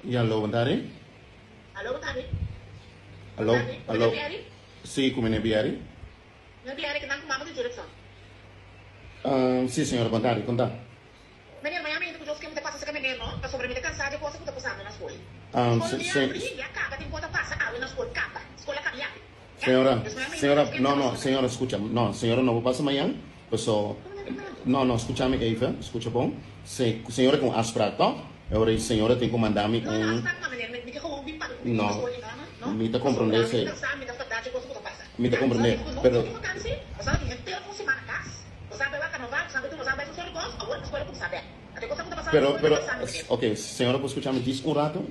E alô, Bandari? Alô, Tani? Alô, Tani? alô. Biari? Sim, como é Biari? Não Biari que não comava de direção. Sim, senhora Bandari, conta. Menino, mas a minha que eu que passa essa menino, não? Tá sobre mim, cansada, eu posso que tá passando na escola. Sim, Escola de abrir e acaba, tem conta passa, aula na escola, acaba. Escola caminhar. Senhora, escucha, não, senhora não vou passar amanhã, pessoal, não, escucha-me, Eva, escucha bom, senhora com asprato, agora a senhora tem que mandar-me não, me está compreendendo, me está compreendendo, pero, ok, senhora pode escutar-me, diz um rato,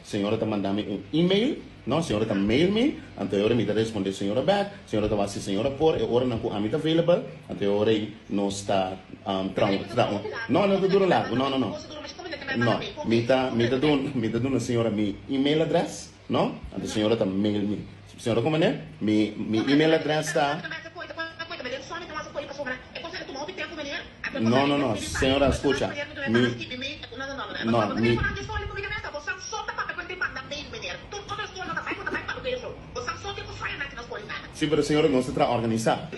senhora está mandando-me e-mail, não, senhora está mail-me, então eu me está responder senhora back, senhora está assim, senhora por, eu não com a mim available, então eu não está, não dura largo, não, me está dando a senhora me email address, não, então a senhora está mail-me, senhora como é, me email address está, não, senhora escuta, sim, pero a senhora não se está organizar. A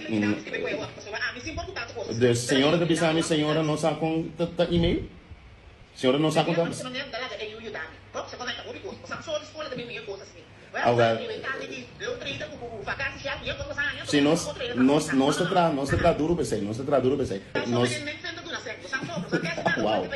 senhora está pensando, a senhora não está com e-mail? A senhora não está com... Agora, se nós está duro para você, Uau.